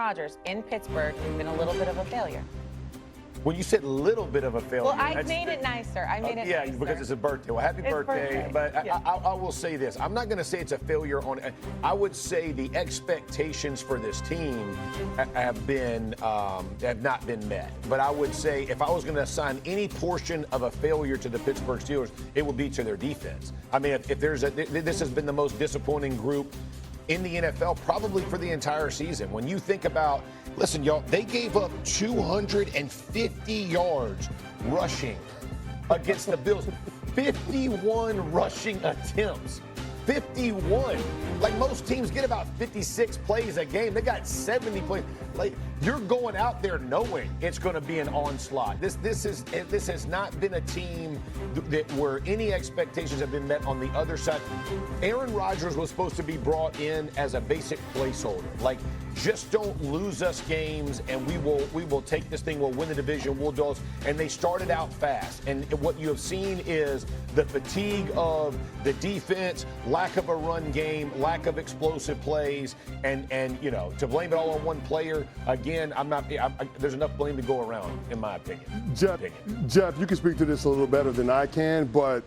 Rodgers in Pittsburgh has been a little bit of a failure. When you said little bit of a failure. Well, I made it nicer. Yeah, because it's a birthday. Well, happy birthday. But yeah. I will say this. I'm not going to say it's a failure on. I would say the expectations for this team have not been met. But I would say if I was going to assign any portion of a failure to the Pittsburgh Steelers, it would be to their defense. I mean, if there's this has been the most disappointing group in the NFL probably for the entire season. When you think about, listen, y'all, they gave up 250 yards rushing against the Bills. 51 rushing attempts. 51. Like most teams get about 56 plays a game. They got 70 plays. Like you're going out there knowing it's going to be an onslaught. This has not been a team where any expectations have been met on the other side. Aaron Rodgers was supposed to be brought in as a basic placeholder. Like just don't lose us games and we will take this thing, we'll win the division, we'll do it. And they started out fast. And what you have seen is the fatigue of the defense, lack of a run game, lack of explosive plays, and you know, to blame it all on one player, again, there's enough blame to go around, in my opinion. Jeff, you can speak to this a little better than I can, but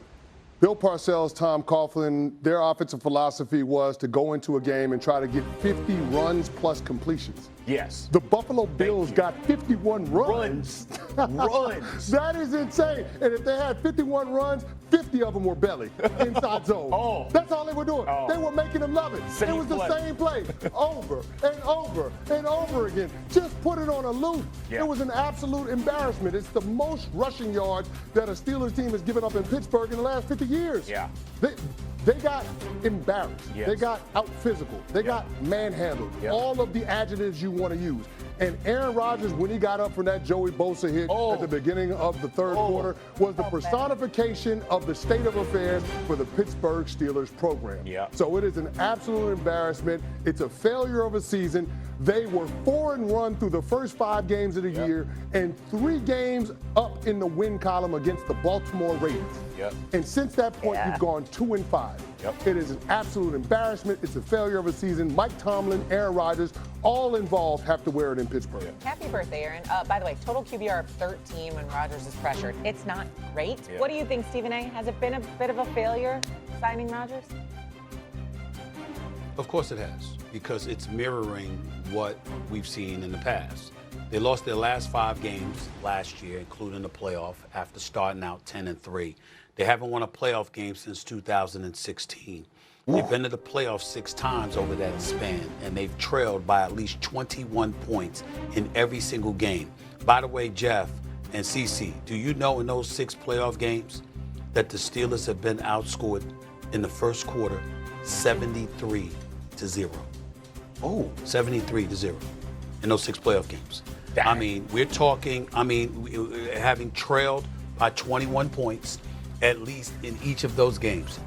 Bill Parcells, Tom Coughlin, their offensive philosophy was to go into a game and try to get 50 runs plus completions. Yes. The Buffalo Bills got 51 runs. Runs. That is insane. And if they had 51 runs, 50 of them were belly, inside zone. Oh. That's all they were doing. Oh. They were making them love it. Same it was play. the same play over and over and over again. Just put it on a loop. Yeah. It was an absolute embarrassment. It's the most rushing yards that a Steelers team has given up in Pittsburgh in the last 50 years. Yeah. They got embarrassed. Yes. They got out physical. They got manhandled. All of the adjectives you want to use. And Aaron Rodgers, when he got up from that Joey Bosa hit at the beginning of the third quarter, was the personification of the state of affairs for the Pittsburgh Steelers program. Yeah. So it is an absolute embarrassment. It's a failure of a season. They were 4-1 through the first 5 games of the year and 3 games up in the win column against the Baltimore Ravens. And since that point, you've gone 2-5. It is an absolute embarrassment. It's a failure of a season. Mike Tomlin, Aaron Rodgers, all involved have to wear it in Pittsburgh. Happy birthday, Aaron. By the way, total QBR of 13 when Rodgers is pressured. It's not great. What do you think, Stephen A? Has it been a bit of a failure signing Rodgers? Of course it has, because it's mirroring what we've seen in the past. They lost their last 5 games last year, including the playoff, after starting out 10-3. They haven't won a playoff game since 2016. They've been to the playoffs 6 times over that span, and they've trailed by at least 21 points in every single game. By the way, Jeff and CeCe, do you know in those 6 playoff games that the Steelers have been outscored in the first quarter 73-0? Oh, 73-0 in those 6 playoff games. Dang. I mean, we're talking, having trailed by 21 points at least in each of those games.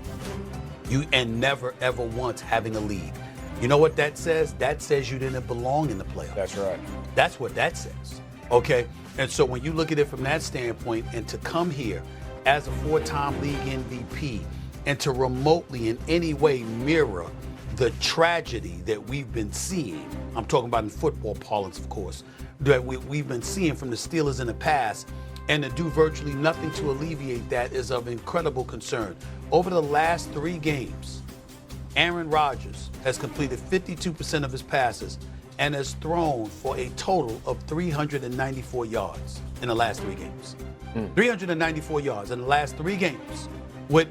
And never, ever once having a lead. You know what that says? That says you didn't belong in the playoffs. That's right. That's what that says. Okay? And so when you look at it from that standpoint, and to come here as a 4-time league MVP and to remotely in any way mirror the tragedy that we've been seeing, I'm talking about in football parlance, of course, that we've been seeing from the Steelers in the past, and to do virtually nothing to alleviate that is of incredible concern. Over the last 3 games, Aaron Rodgers has completed 52% of his passes and has thrown for a total of 394 yards in the last 3 games. 394 yards in the last 3 games with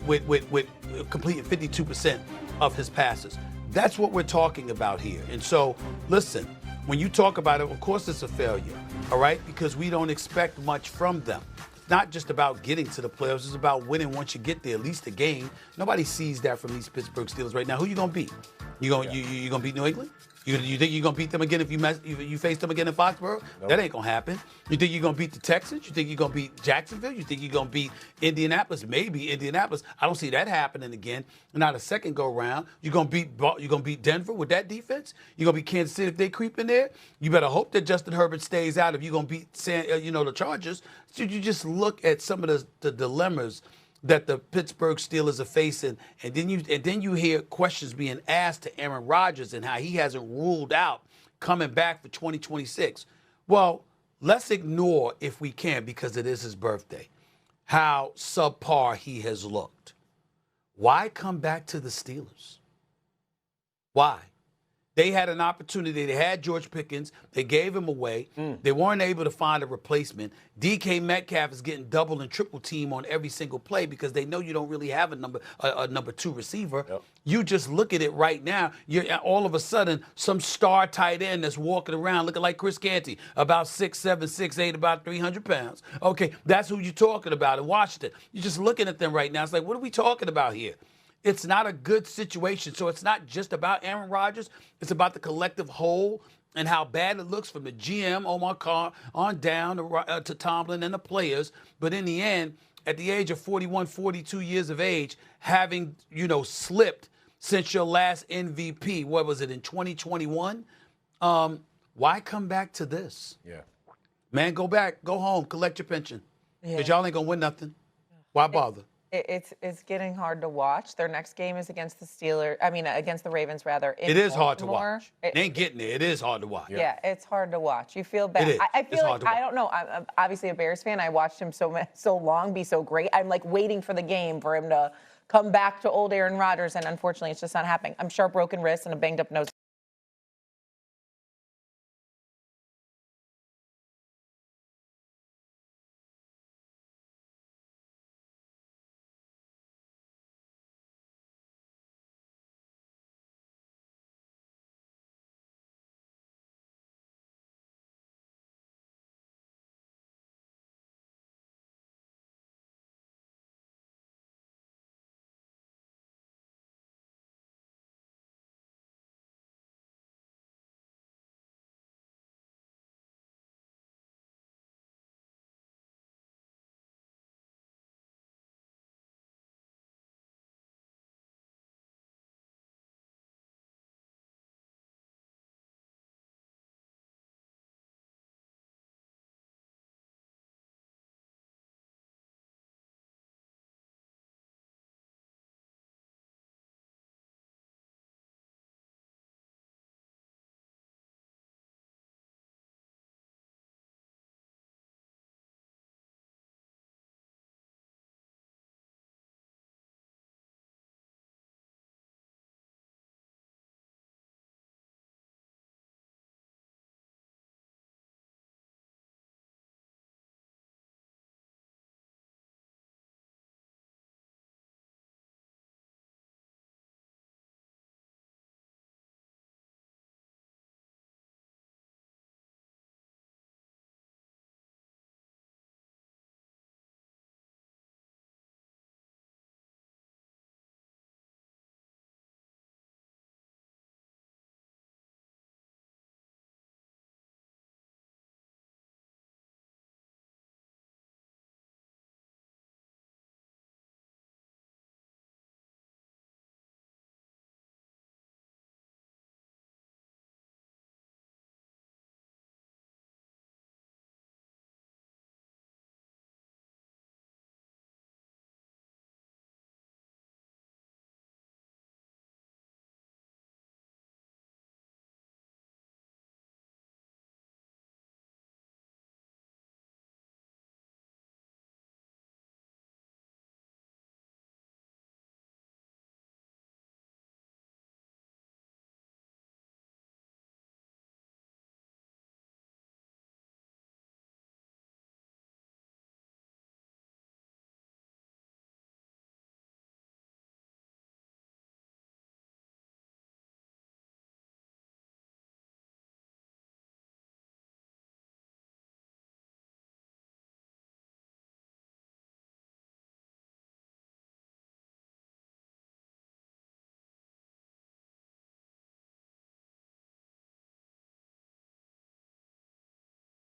completing 52% of his passes. That's what we're talking about here. And so, listen, when you talk about it, of course it's a failure, all right? Because we don't expect much from them. It's not just about getting to the playoffs. It's about winning once you get there, at least a game. Nobody sees that from these Pittsburgh Steelers right now. Who you going to beat? You gonna beat New England? You think you're going to beat them again if you face them again in Foxborough? Nope. That ain't going to happen. You think you're going to beat the Texans? You think you're going to beat Jacksonville? You think you're going to beat Indianapolis? Maybe Indianapolis. I don't see that happening again. Not a second go round. You're going to beat Denver with that defense? You're going to beat Kansas City if they creep in there? You better hope that Justin Herbert stays out if you're going to beat the Chargers. So you just look at some of the dilemmas that the Pittsburgh Steelers are facing, and then you hear questions being asked to Aaron Rodgers and how he hasn't ruled out coming back for 2026. Well, let's ignore, if we can, because it is his birthday, how subpar he has looked. Why come back to the Steelers? Why? They had an opportunity. They had George Pickens. They gave him away. They weren't able to find a replacement. DK Metcalf is getting double and triple team on every single play because they know you don't really have a number 2 receiver. Yep. You just look at it right now. You're all of a sudden some star tight end that's walking around looking like Chris Canty, about 6'7", 6'8", about 300 pounds. Okay, that's who you're talking about in Washington. You're just looking at them right now. It's like, what are we talking about here? It's not a good situation. So it's not just about Aaron Rodgers. It's about the collective whole and how bad it looks from the GM, Omar Carr, on down to Tomlin and the players. But in the end, at the age of 41, 42 years of age, having, slipped since your last MVP, what was it, in 2021? Why come back to this? Yeah. Man, go back, go home, collect your pension. Because y'all ain't going to win nothing. Why bother? It's getting hard to watch. Their next game is against against the Ravens, rather. It is hard to watch. They ain't getting there. It is hard to watch. Yeah, it's hard to watch. You feel bad. It is. I feel like, I don't know. I'm obviously a Bears fan. I watched him so long, be so great. I'm like waiting for the game for him to come back to old Aaron Rodgers, and unfortunately, it's just not happening. I'm Sharpe, broken wrist, and a banged up nose.